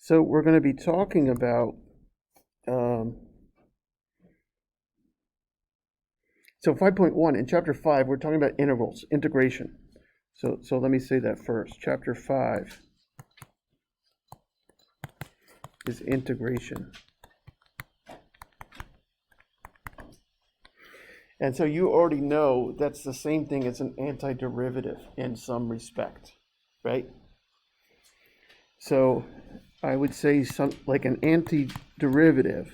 So we're going to be talking about, um, so 5.1, in chapter 5, we're talking about integrals, integration. So let me say that first. Chapter 5 is integration. And so you already know that's the same thing as an antiderivative in some respect, right? So I would say like an antiderivative,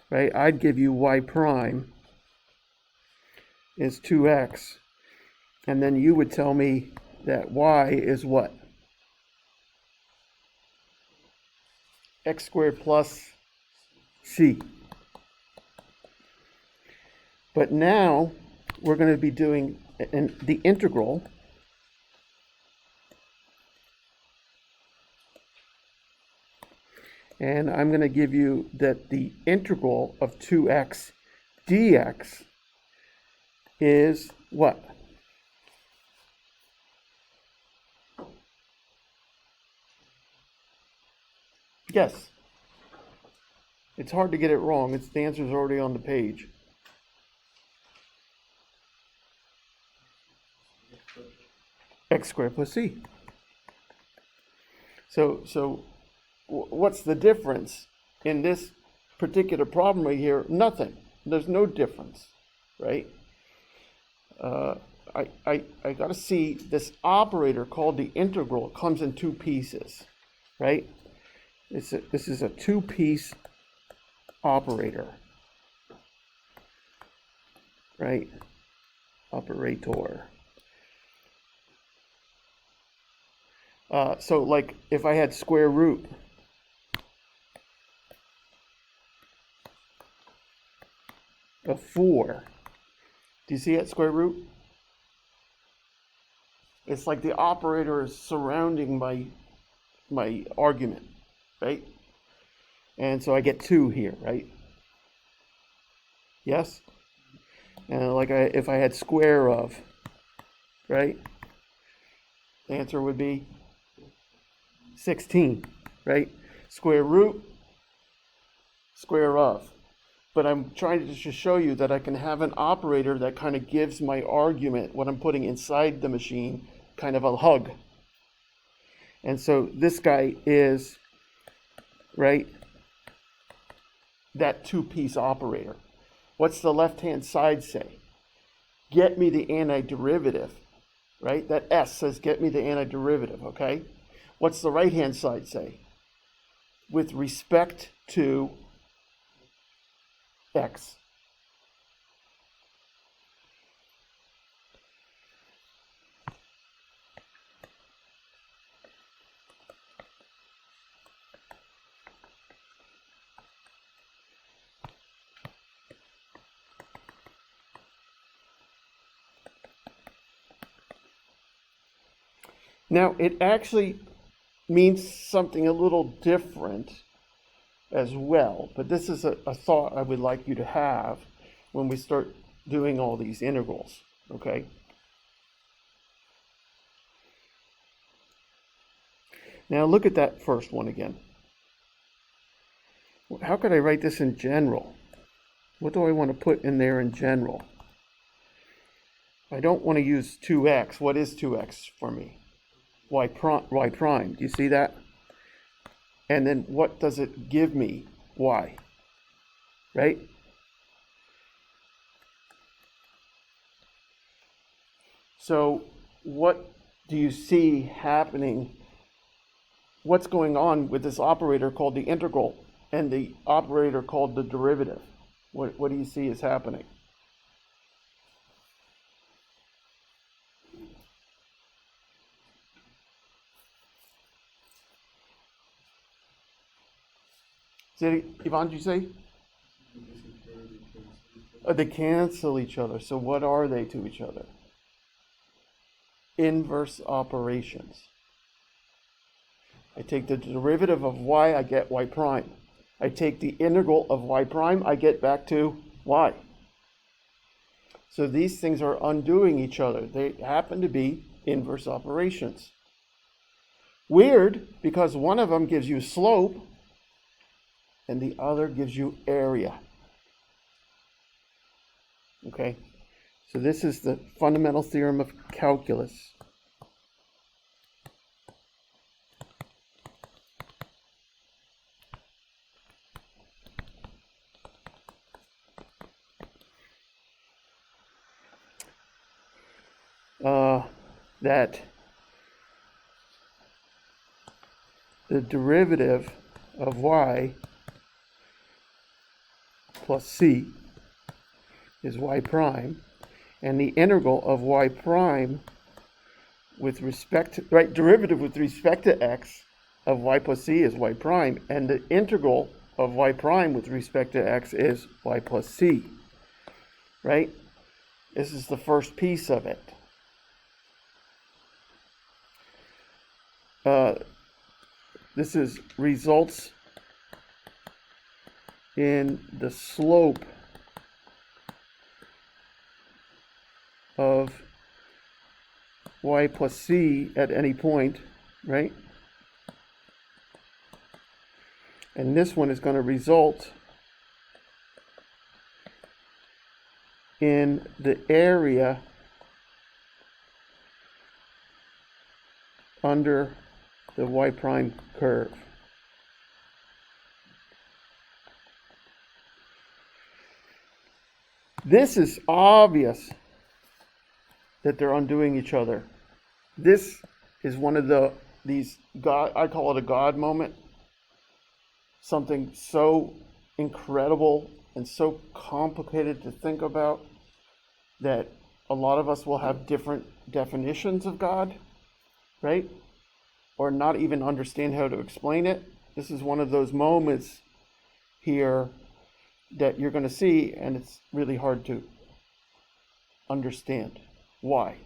right? I'd give you y prime is 2x, and then you would tell me that y is what? X squared plus c. But now we're going to be doing the integral. And I'm going to give you that the integral of 2x dx is what? Yes. It's hard to get it wrong. The answer's already on the page. X squared plus c. So what's the difference in this particular problem right here? Nothing. There's no difference, right? I got to see this operator called the integral comes in two pieces, right? This is a two-piece operator, right? Operator. So like if I had square root, of 4, do you see that square root? It's like the operator is surrounding my argument, right? And so I get 2 here, right? Yes? And like if I had square of, right? The answer would be 16, right? Square root, square of. But I'm trying to just show you that I can have an operator that kind of gives my argument, what I'm putting inside the machine, kind of a hug. And so this guy is, right, that two-piece operator. What's the left-hand side say? Get me the antiderivative, right? That S says get me the antiderivative, okay? What's the right-hand side say? With respect to x. Now, it actually means something a little different as well, but this is a thought I would like you to have when we start doing all these integrals, okay? Now look at that first one again. How could I write this in general? What do I want to put in there in general? I don't want to use 2x. What is 2x for me? Y prime. Do you see that? And then what does it give me? Y. Right? So what do you see happening? What's going on with this operator called the integral and the operator called the derivative? What do you see is happening? Ivan, did you say? They cancel each other. So what are they to each other? Inverse operations. I take the derivative of y, I get y prime. I take the integral of y prime, I get back to y. So these things are undoing each other. They happen to be inverse operations. Weird, because one of them gives you slope and the other gives you area. Okay, so this is the fundamental theorem of calculus. That the derivative of y plus c is y prime, and the integral of y prime with respect to, right, derivative with respect to x of y plus c is y prime, and the integral of y prime with respect to x is y plus c, right? This is the first piece of it. This is results in the slope of y plus c at any point, right? And this one is going to result in the area under the y prime curve. This is obvious that they're undoing each other. This is one of these God, I call it a God moment. Something so incredible and so complicated to think about that a lot of us will have different definitions of God, right? Or not even understand how to explain it. This is one of those moments here that you're going to see, and it's really hard to understand why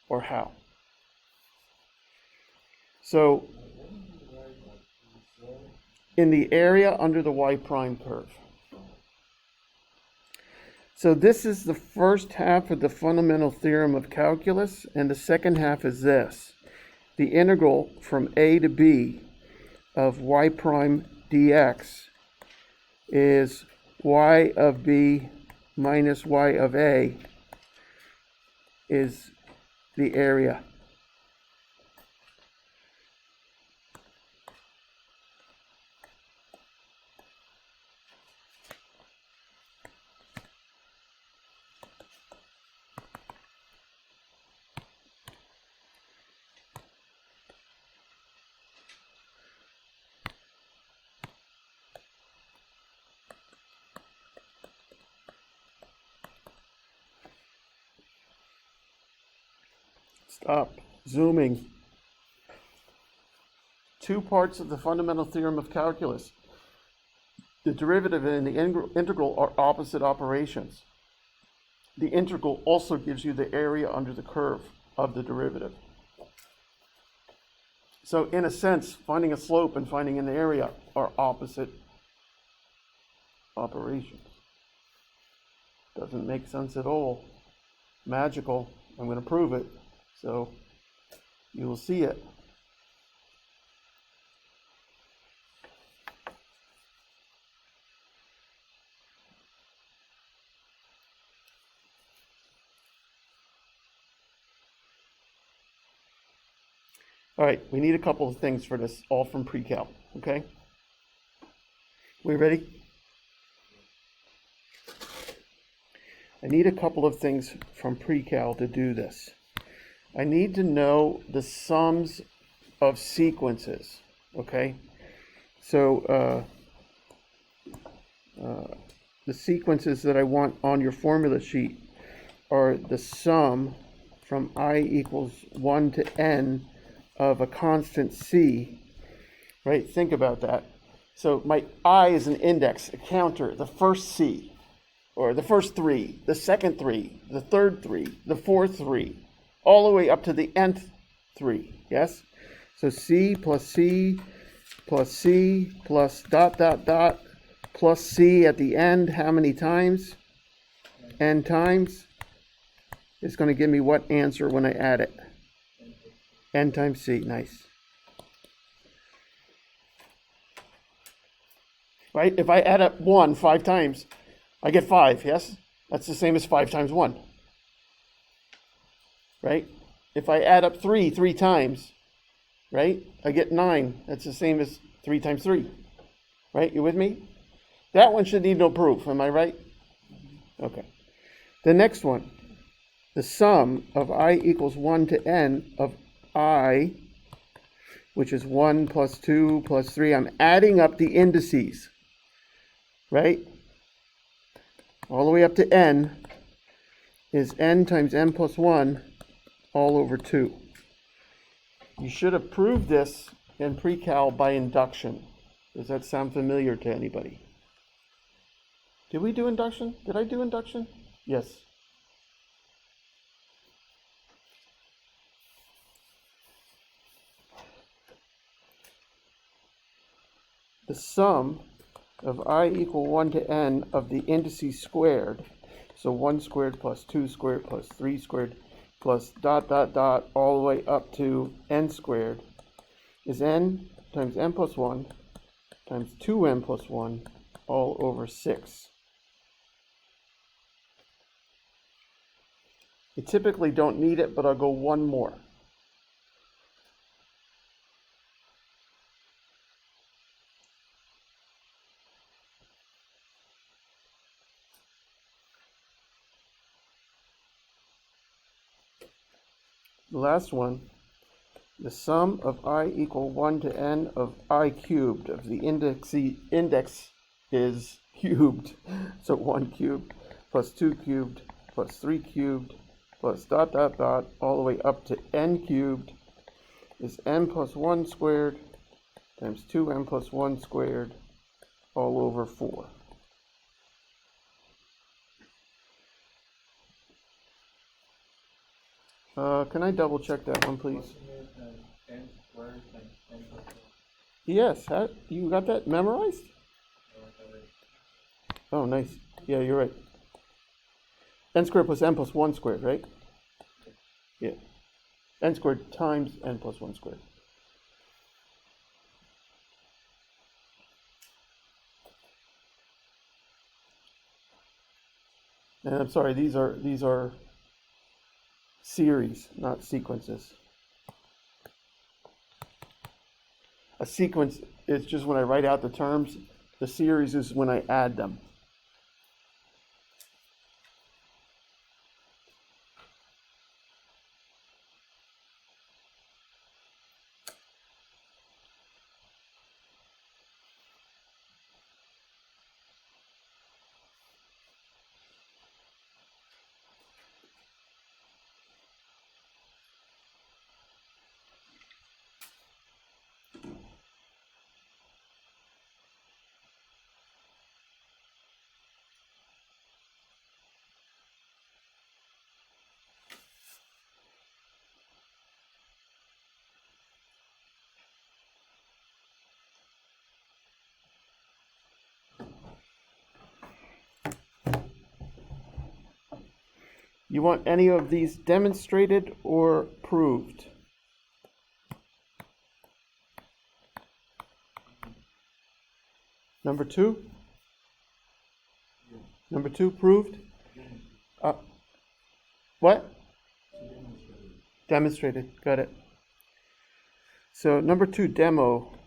or how. So, in the area under the y prime curve. So this is the first half of the fundamental theorem of calculus, and the second half is this. The integral from a to b of y prime dx is y of b minus y of a is the area. Stop zooming. Two parts of the fundamental theorem of calculus. The derivative and the integral are opposite operations. The integral also gives you the area under the curve of the derivative. So in a sense, finding a slope and finding an area are opposite operations. Doesn't make sense at all. Magical. I'm going to prove it. So you will see it. All right, we need a couple of things for this, all from pre-cal, okay? We ready? I need a couple of things from pre-cal to do this. I need to know the sums of sequences, okay? So the sequences that I want on your formula sheet are the sum from I equals 1 to n of a constant c, right? Think about that. So my I is an index, a counter, the first c, or the first 3, the second 3, the third 3, the fourth 3, all the way up to the nth 3, yes? So c plus c plus dot dot dot plus c at the end, how many times? N times. It's going to give me what answer when I add it? N times c, nice. right? If I add up 1 5 times, I get 5, yes? That's the same as 5 times 1, right? If I add up 3 3 times, right, I get 9. That's the same as 3 times 3, right? You with me? That one should need no proof, am I right? Okay. The next one, the sum of I equals 1 to n of I, which is 1 plus 2 plus 3. I'm adding up the indices, right? All the way up to n is n times n plus 1 all over 2. You should have proved this in pre-cal by induction. Does that sound familiar to anybody? Did we do induction? Did I do induction? Yes. The sum of I equal 1 to n of the indices squared, so 1 squared plus 2 squared plus 3 squared plus dot dot dot all the way up to n squared, is n times n plus 1 times 2n plus 1 all over 6. You typically don't need it, but I'll go one more. The last one, the sum of I equal 1 to n of I cubed, of the index is cubed, so 1 cubed plus 2 cubed plus 3 cubed plus dot dot dot all the way up to n cubed is n plus 1 squared times 2n plus 1 squared all over 4. Can I double check that one, please? Yes, you got that memorized? Oh, nice. Yeah, you're right. N squared plus n plus 1 squared, right? Yeah. N squared times n plus 1 squared. And I'm sorry, these are series, not sequences. A sequence is just when I write out the terms. The series is when I add them. You want any of these demonstrated or proved? Number 2? Number 2 proved? What? Demonstrated. Got it. So number 2 demo.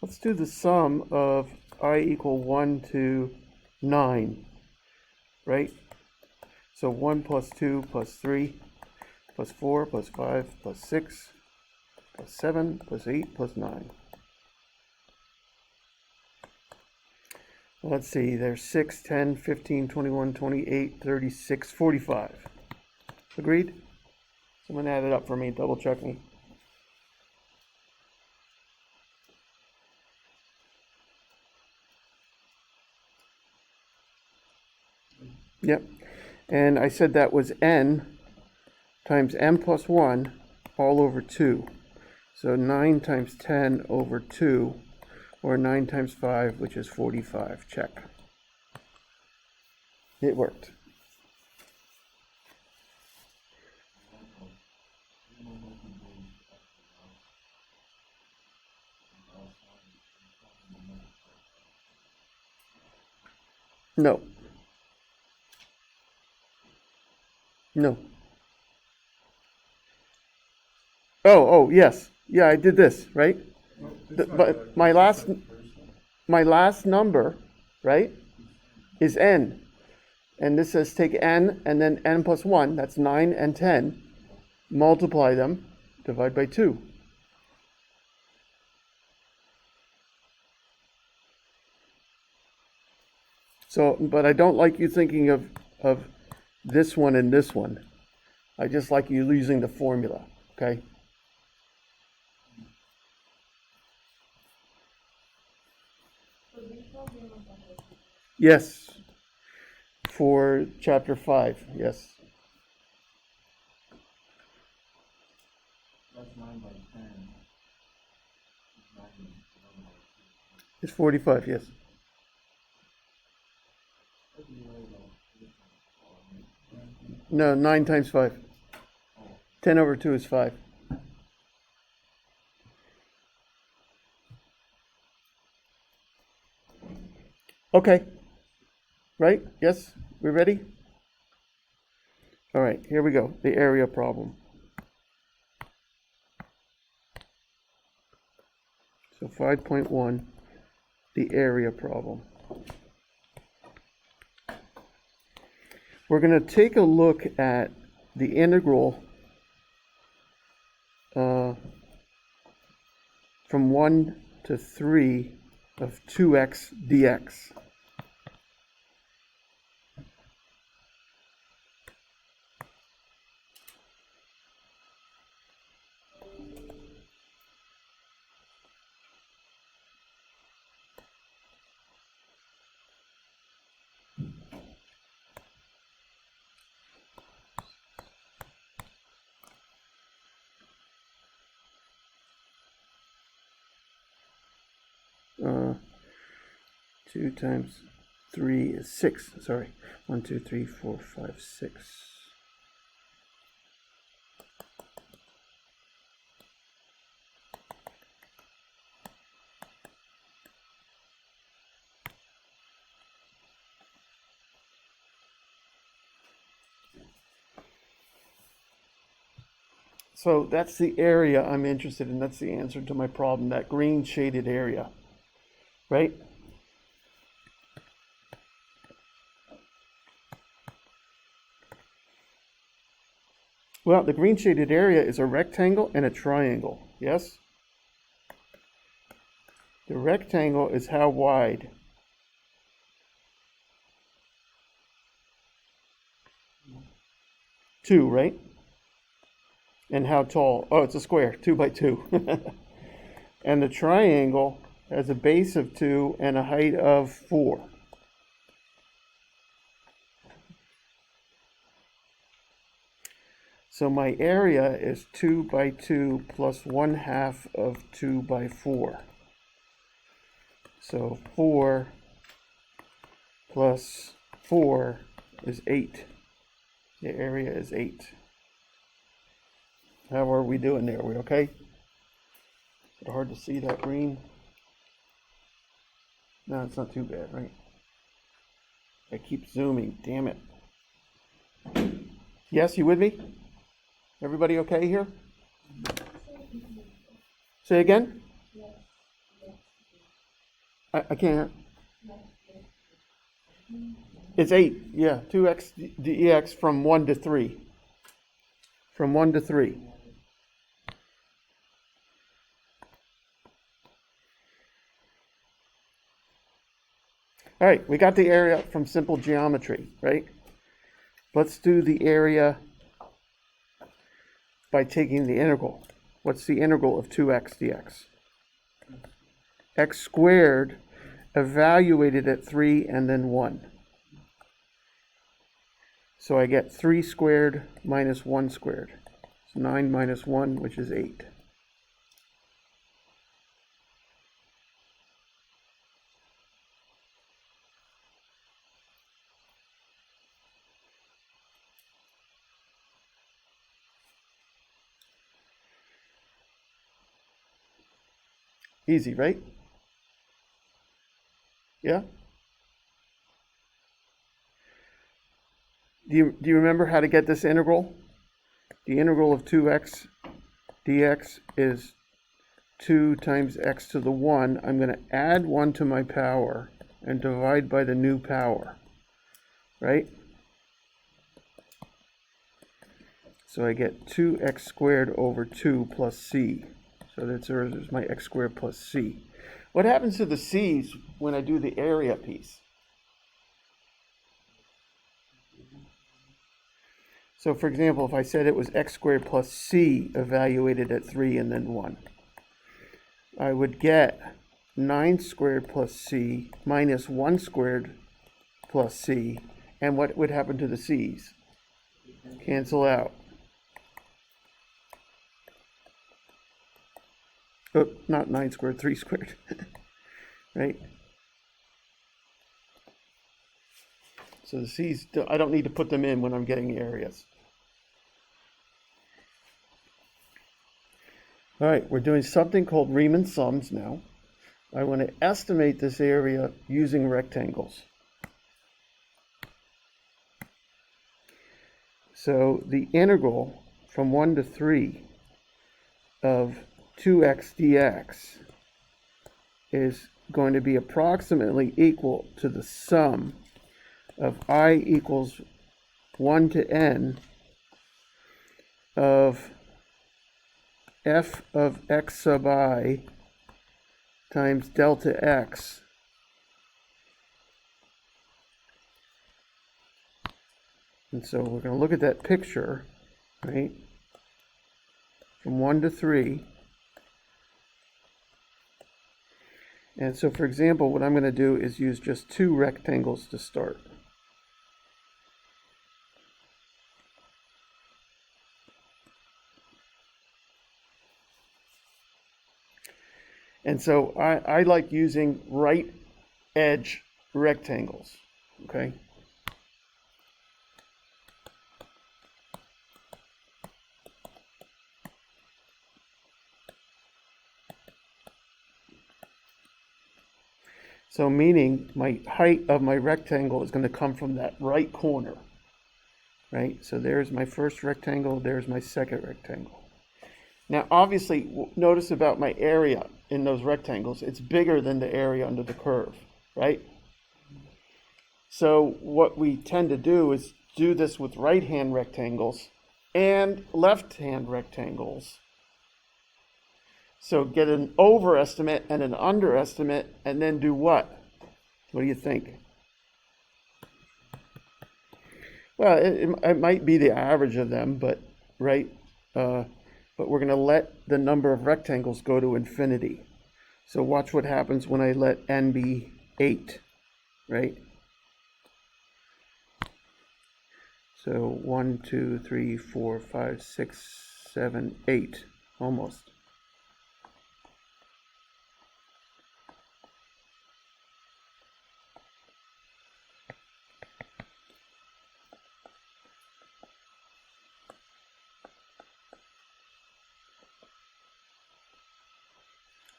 Let's do the sum of I equal 1 to 9, right? So 1 plus 2 plus 3 plus 4 plus 5 plus 6 plus 7 plus 8 plus 9. Let's see, there's 6, 10, 15, 21, 28, 36, 45. Agreed? Someone add it up for me, double check me. Yep. And I said that was n times n plus 1 all over 2. So 9 times 10 over 2, or 9 times 5, which is 45. Check. It worked. No. No. Oh, yes. Yeah, I did this, right? But my last number, right, is n. And this says take n and then n plus 1, that's 9 and 10, multiply them, divide by 2. So, but I don't like you thinking of this one and this one. I just like you using the formula, okay? Yes, for chapter 5, yes. That's 9 by 10. It's 45, yes. No, 9 times 5. 10 over 2 is 5. Okay. Right? Yes? We ready? All right, here we go. The area problem. So 5.1, the area problem. We're going to take a look at the integral from 1 to 3 of 2x dx. Uh, 2 times 3 is 6. Sorry. 1, 2, 3, 4, 5, 6. So that's the area I'm interested in. That's the answer to my problem, that green shaded area, right? Well, the green shaded area is a rectangle and a triangle, yes? The rectangle is how wide? Two, right? And how tall? Oh, it's a square, 2 by 2. And the triangle has a base of 2 and a height of 4. So my area is 2 by 2 plus 1/2 of 2 by 4. So 4 plus 4 is 8. The area is 8. How are we doing there? Are we okay? Is it hard to see that green? No, it's not too bad, right? I keep zooming, damn it. Yes, you with me? Everybody okay here? Say again? I can't. It's 8, yeah, 2x dx from 1 to 3. From 1 to 3. All right, we got the area from simple geometry, right? Let's do the area by taking the integral. What's the integral of 2x dx? X squared evaluated at 3 and then 1. So I get 3 squared minus 1 squared. It's 9 minus 1, which is 8. Easy, right? Yeah? Do you remember how to get this integral? The integral of 2x dx is 2 times x to the 1. I'm going to add 1 to my power and divide by the new power, right? So I get 2x squared over 2 plus c. So there's my x squared plus c. What happens to the c's when I do the area piece? So for example, if I said it was x squared plus c evaluated at 3 and then 1, I would get 9 squared plus c minus 1 squared plus c. And what would happen to the c's? Cancel out. Oh, not 9 squared, 3 squared, right? So the c's, I don't need to put them in when I'm getting areas. All right, we're doing something called Riemann sums now. I want to estimate this area using rectangles. So the integral from 1 to 3 of 2x dx is going to be approximately equal to the sum of I equals 1 to n of f of x sub I times delta x and so we're going to look at that picture, right, from 1 to 3. And so, for example, what I'm going to do is use just 2 rectangles to start. And so I like using right edge rectangles, okay? So meaning my height of my rectangle is going to come from that right corner, right? So there's my first rectangle, there's my second rectangle. Now, obviously, notice about my area in those rectangles, it's bigger than the area under the curve, right? So what we tend to do is do this with right-hand rectangles and left-hand rectangles. So get an overestimate and an underestimate, and then do what? What do you think? Well, it might be the average of them, but right? But we're going to let the number of rectangles go to infinity. So watch what happens when I let n be 8, right? So 1, 2, 3, 4, 5, 6, 7, 8, almost.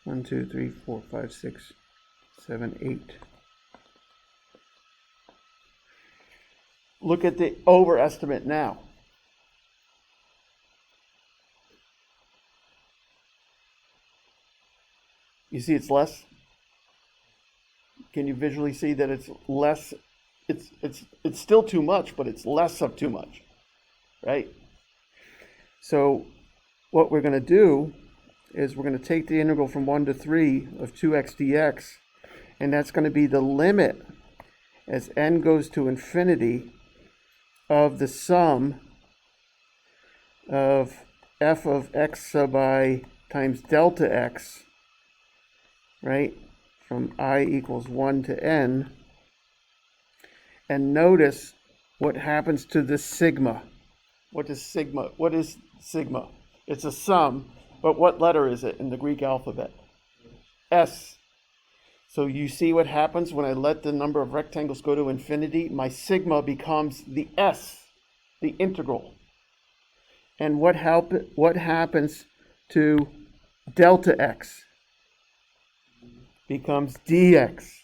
One, two, three, four, five, 6, 7, 8. Look at the overestimate now. You see it's less? Can you visually see that it's less? It's still too much, but it's less of too much, right? So what we're going to do is we're going to take the integral from 1 to 3 of 2x dx, and that's going to be the limit as n goes to infinity of the sum of f of x sub I times delta x, right, from I equals 1 to n. And notice what happens to this sigma. What is sigma? What is sigma? It's a sum, but what letter is it in the Greek alphabet? S. So you see what happens when I let the number of rectangles go to infinity? My sigma becomes the S, the integral. And what happens to delta x? Becomes dx.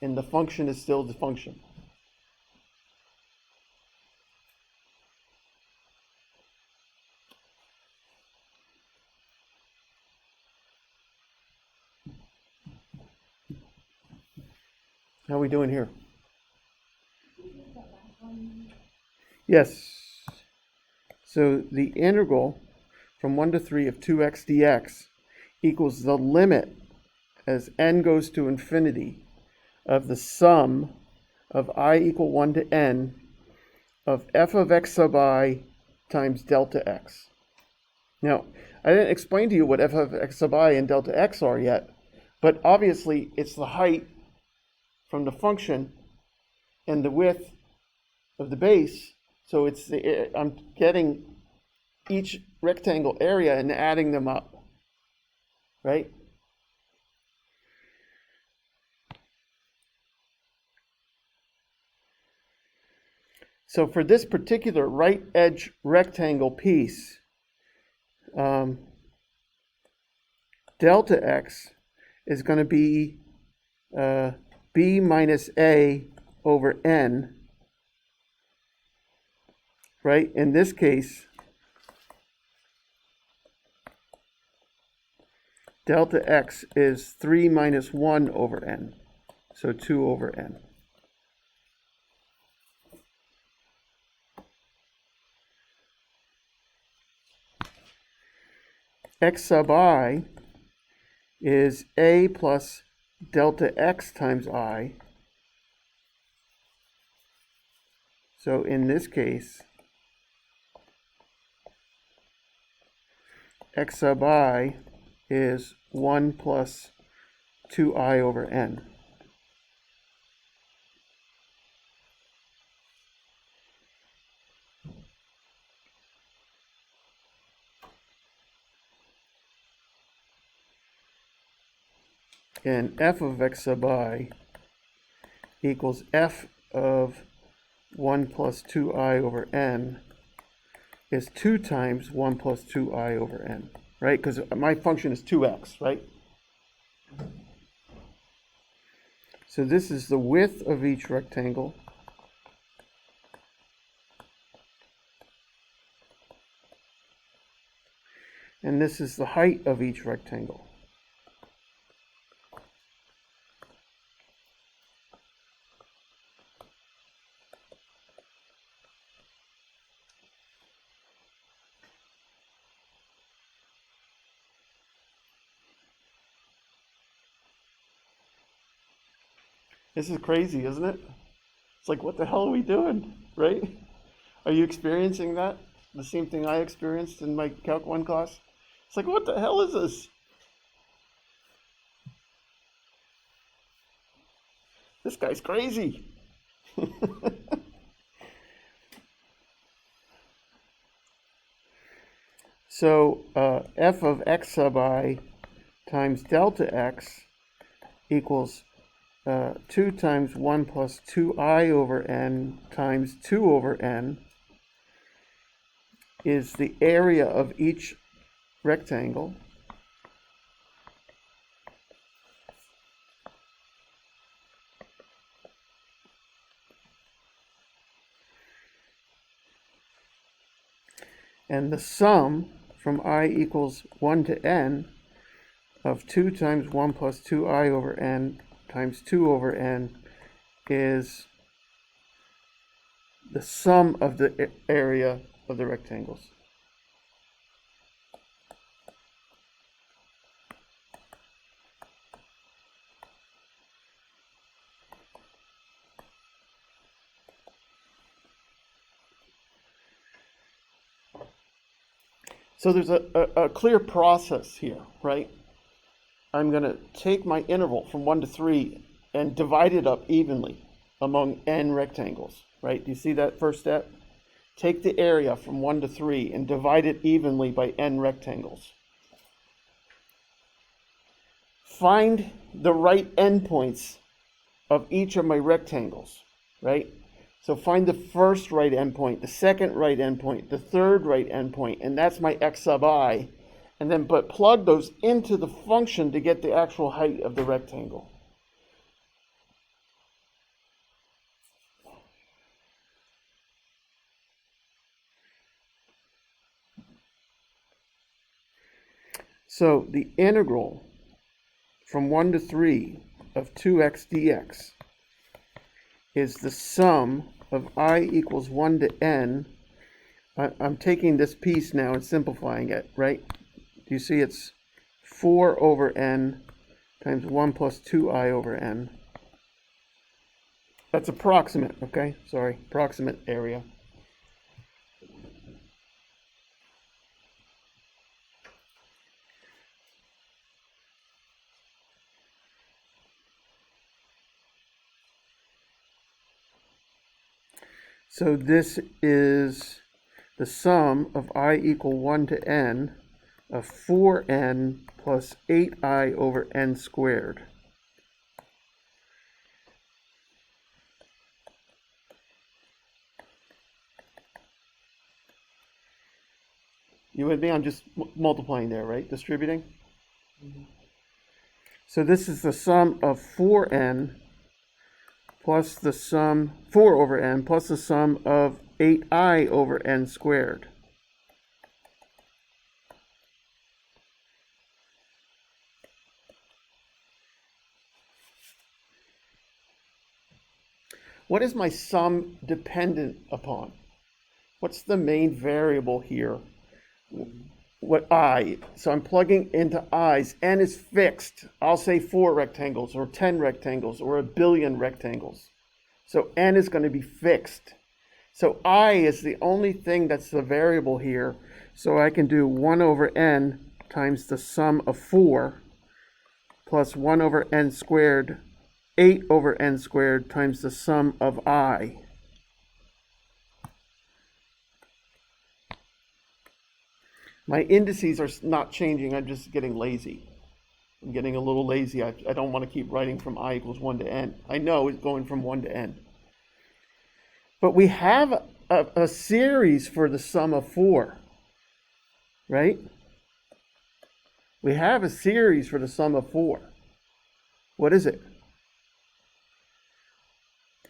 And the function is still the function. How are we doing here? Yes. So the integral from 1 to 3 of 2x dx equals the limit as n goes to infinity of the sum of I equal 1 to n of f of x sub I times delta x. Now, I didn't explain to you what f of x sub I and delta x are yet, but obviously it's the height from the function and the width of the base. So it's I'm getting each rectangle area and adding them up, right? So for this particular right edge rectangle piece, delta x is going to be b minus a over n, right? In this case, delta x is 3 minus 1 over n, so 2 over n. X sub I is a plus delta x times I. So in this case, x sub I is 1 plus 2i over n. And f of x sub I equals f of 1 plus 2i over n is 2 times 1 plus 2i over n, right? Because my function is 2x, right? So this is the width of each rectangle. And this is the height of each rectangle. This is crazy, isn't it? It's like, what the hell are we doing, right? Are you experiencing that? The same thing I experienced in my Calc 1 class? It's like, what the hell is this? This guy's crazy. So f of x sub I times delta x equals 2 times 1 plus 2i over n times 2 over n is the area of each rectangle. And the sum from I equals 1 to n of 2 times 1 plus 2i over n times 2 over n is the sum of the area of the rectangles. So there's a clear process here, right? I'm going to take my interval from 1 to 3 and divide it up evenly among n rectangles, right? Do you see that first step? Take the area from 1 to 3 and divide it evenly by n rectangles. Find the right endpoints of each of my rectangles, right? So find the first right endpoint, the second right endpoint, the third right endpoint, and that's my x sub I. And then but plug those into the function to get the actual height of the rectangle. So the integral from 1 to 3 of 2x dx is the sum of I equals 1 to n. I'm taking this piece now and simplifying it, right? Do you see it's 4 over n times 1 plus 2i over n. That's approximate, okay? Sorry, approximate area. So this is the sum of I equal 1 to n of 4n plus 8i over n squared. You with me? I'm just multiplying there, right? Distributing. So this is the sum of 4n plus the sum, 4 over n, plus the sum of 8i over n squared. What is my sum dependent upon? What's the main variable here? What I? So I'm plugging into i's. N is fixed. I'll say 4 rectangles or 10 rectangles or 1 billion rectangles. So n is going to be fixed. So I is the only thing that's the variable here. So I can do 1 over n times the sum of 4 plus 1 over n squared, 8 over n squared times the sum of I. My indices are not changing. I'm just getting lazy. I'm getting a little lazy. I don't want to keep writing from I equals 1 to n. I know it's going from 1 to n. But we have a series for the sum of 4, right? We have a series for the sum of 4. What is it?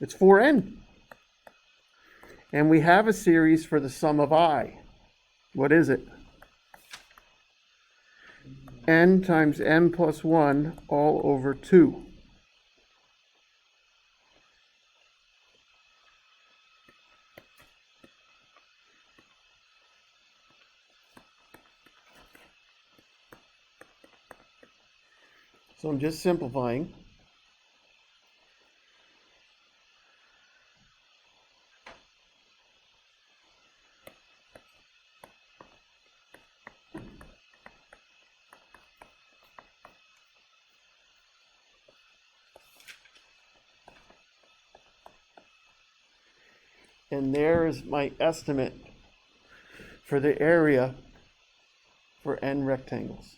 It's 4n. And we have a series for the sum of I. What is it? N times n plus 1 all over 2. So I'm just simplifying. And there is my estimate for the area for n rectangles.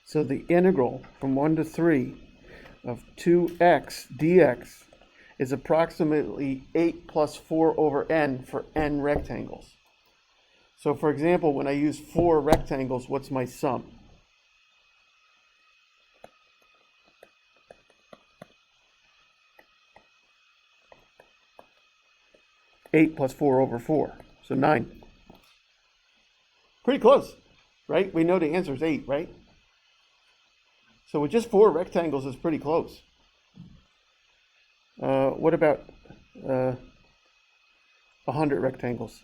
So the integral from 1 to 3 of 2x dx is approximately 8 plus 4 over n for n rectangles. So for example, when I use 4 rectangles, what's my sum? Eight plus 4 over 4, so 9. Pretty close, right? We know the answer is 8, right? So with just 4 rectangles, it's pretty close. What about 100 rectangles?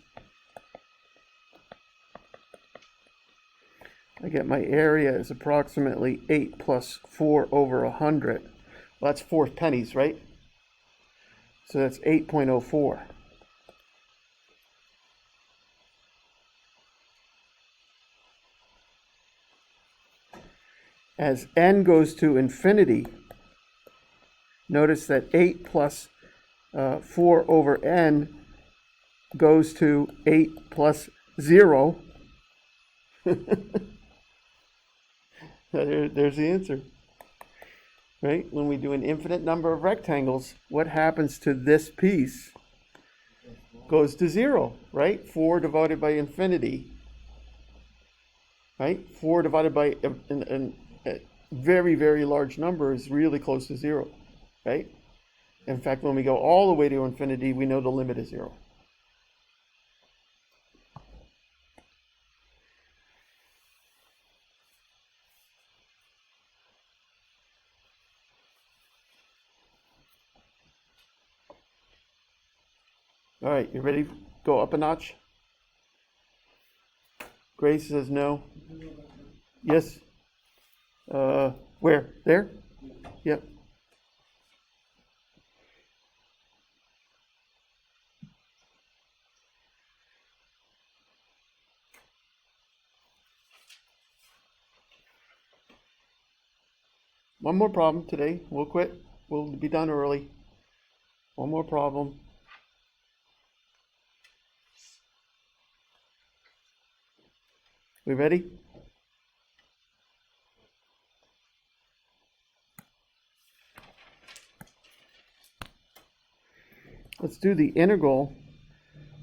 I get my area is approximately 8 plus 4 over 100. Well, that's 4 pennies, right? So that's 8.04. As n goes to infinity, notice that 8 plus 4 over n goes to 8 plus 0. There's the answer. Right? When we do an infinite number of rectangles, what happens to this piece? Goes to 0, right? 4 divided by infinity. Right? 4 divided by a very, very large number is really close to 0, right? In fact, when we go all the way to infinity, we know the limit is 0. All right, you ready? Go up a notch. Grace says no. Yes. Where? There? Yep. One more problem today. We'll quit. We'll be done early. One more problem. We ready? Let's do the integral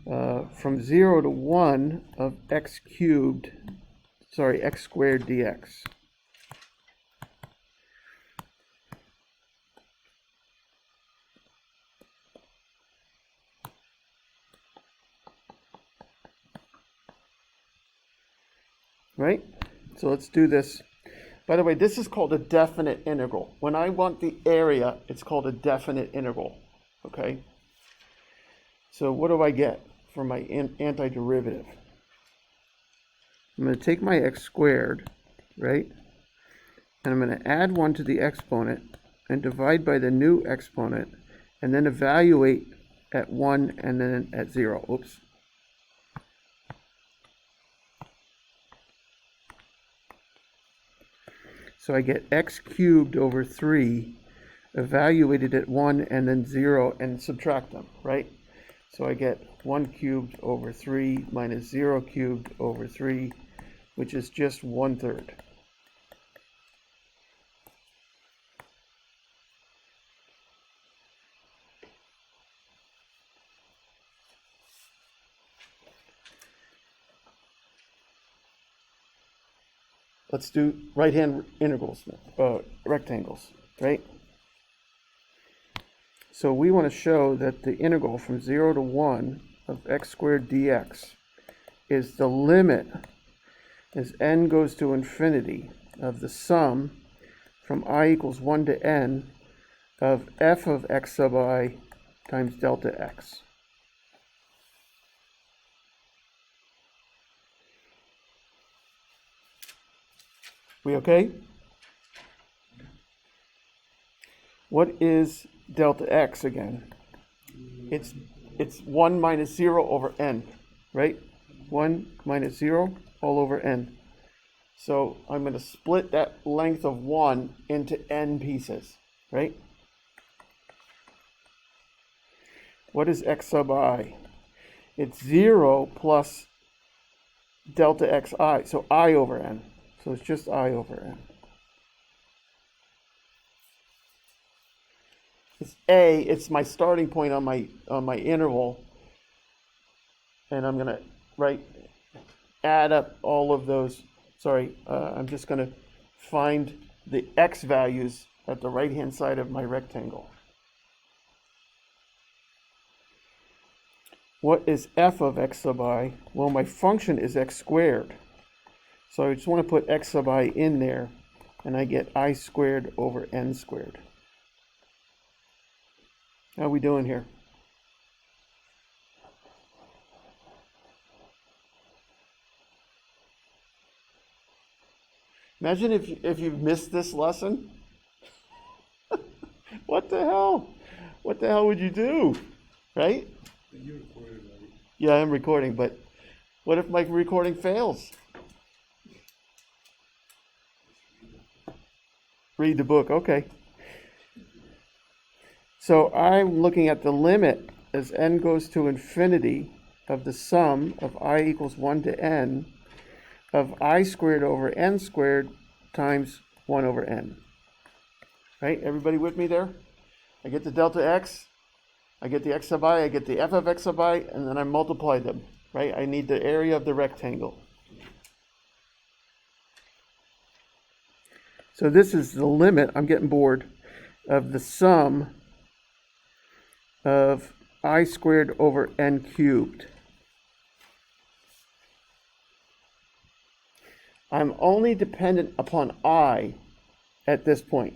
from 0 to 1 of x squared dx. Right? So let's do this. By the way, this is called a definite integral. When I want the area, it's called a definite integral. Okay? So what do I get for my antiderivative? I'm going to take my x squared, right? And I'm going to add 1 to the exponent and divide by the new exponent and then evaluate at 1 and then at 0. Oops. So I get x cubed over 3 evaluated at 1 and then 0 and subtract them, right? So I get 1 cubed over 3 minus 0 cubed over 3, which is just 1/3. Let's do right-hand integrals, rectangles, right? So we want to show that the integral from 0 to 1 of x squared dx is the limit as n goes to infinity of the sum from I equals 1 to n of f of x sub I times delta x. We okay? What is delta x again? It's 1 minus 0 over n, right? 1 minus 0 all over n. So I'm going to split that length of 1 into n pieces, right? What is x sub I? It's 0 plus delta xi, so I over n. So it's just I over n. It's a, it's my starting point on my interval, and I'm going to add up all of those. I'm just going to find the x values at the right-hand side of my rectangle. What is f of x sub I? Well, my function is x squared. So I just want to put x sub I in there, and I get I squared over n squared. How are we doing here? Imagine if you missed this lesson. What the hell? What the hell would you do? Right? You recorded, right? Yeah, I'm recording, but what if my recording fails? Read the book, okay. So I'm looking at the limit as n goes to infinity of the sum of I equals 1 to n of I squared over n squared times 1 over n. Right? Everybody with me there? I get the delta x, I get the x sub I, I get the f of x sub I, and then I multiply them. Right? I need the area of the rectangle. So this is the limit, I'm getting bored, of the sum of I squared over n cubed. I'm only dependent upon I at this point.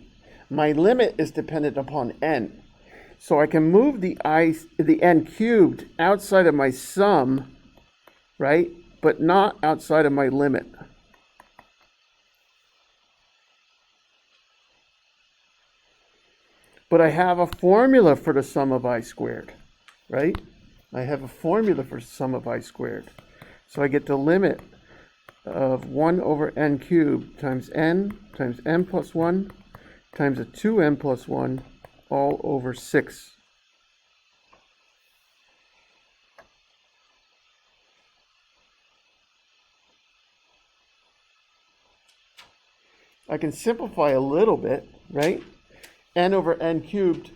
My limit is dependent upon n. So I can move the n cubed outside of my sum, right? But not outside of my limit. But I have a formula for the sum of I squared, right? I have a formula for sum of I squared. So I get the limit of 1 over n cubed times n plus 1 times a 2n plus 1 all over 6. I can simplify a little bit, right? N over n cubed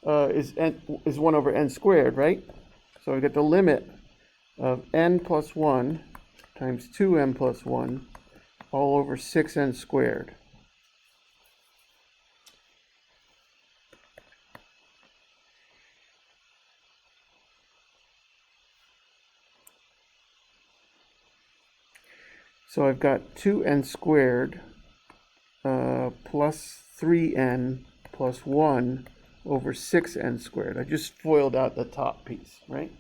is 1 over n squared, right? So I get the limit of n plus 1 times 2n plus 1 all over 6n squared. So I've got 2n squared plus 3n plus 1 over 6n squared. I just FOILed out the top piece, right?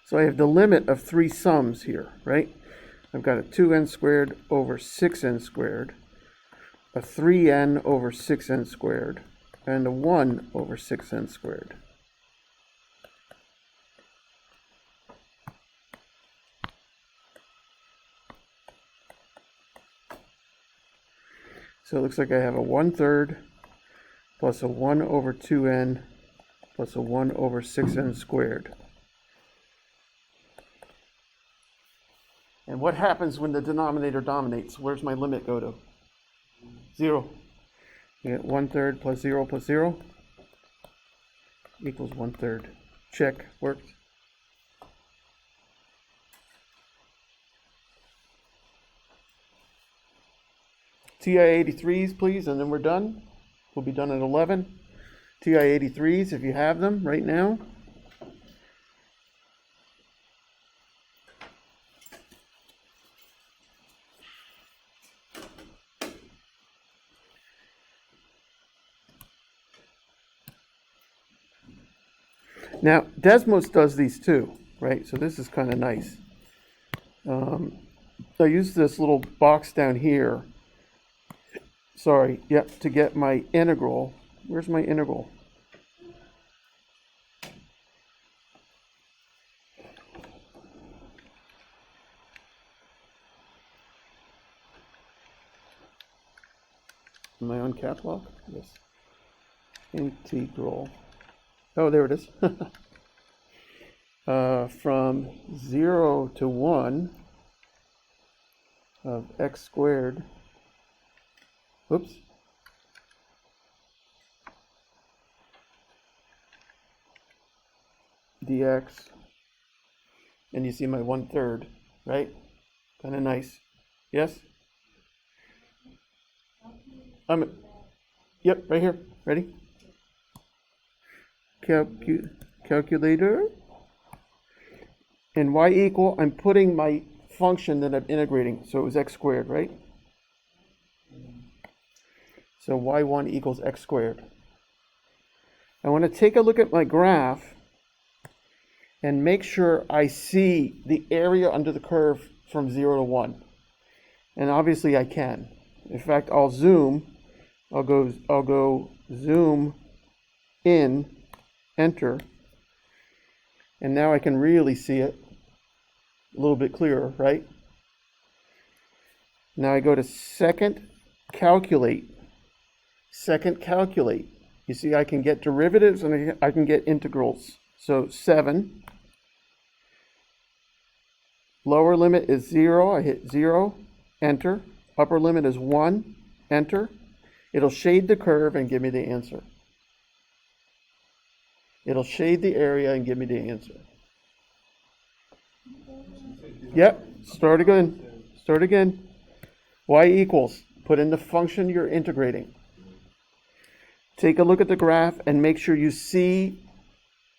So I have the limit of 3 sums here, right? I've got a 2n squared over 6n squared, a 3n over 6n squared, and a 1 over 6n squared. So it looks like I have a 1/3 plus a 1 over 2n plus a 1 over 6n squared. And what happens when the denominator dominates? Where's my limit go to? 0. You get 1/3 plus 0 equals 1/3. Check. Worked. TI-83s, please, and then we're done. We'll be done at 11. TI-83s, if you have them right now. Now, Desmos does these too, right? So this is kind of nice. I use this little box down here. Sorry, yep, to get my integral. Where's my integral? Am I on caps lock? Yes. Integral. Oh, there it is. From 0 to 1 of x squared. Oops. Dx. And you see my 1/3, right? Kind of nice. Yes? Yep, right here. Ready? Calculator. And y equal, I'm putting my function that I'm integrating. So it was x squared, right? So y1 equals x squared. I want to take a look at my graph and make sure I see the area under the curve from 0 to 1. And obviously I can. In fact, I'll zoom. I'll go zoom in, enter. And now I can really see it a little bit clearer, right? Now I go to second calculate. Second calculate. You see I can get derivatives and I can get integrals. So 7. Lower limit is 0. I hit 0, enter. Upper limit is 1, enter. It'll shade the curve and give me the answer. It'll shade the area and give me the answer. Yep, start again. Start again. Y equals, put in the function you're integrating. Take a look at the graph and make sure you see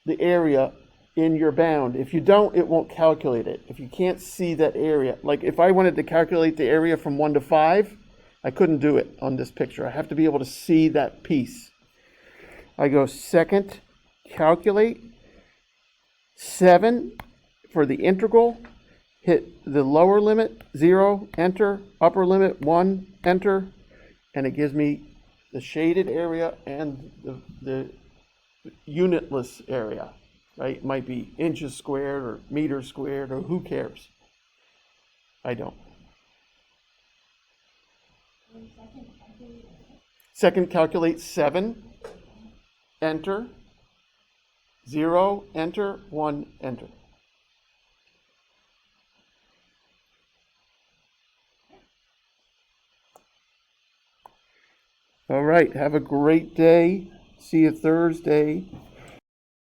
the area in your bound. If you don't, it won't calculate it. If you can't see that area, like if I wanted to calculate the area from 1 to 5, I couldn't do it on this picture. I have to be able to see that piece. I go second, calculate, 7 for the integral, hit the lower limit, 0, enter, upper limit, 1, enter, and it gives me the shaded area and the unitless area, right? It might be inches squared or meters squared, or who cares? I don't. Second, calculate 7, enter, 0, enter, 1, enter. All right, have a great day. See you Thursday.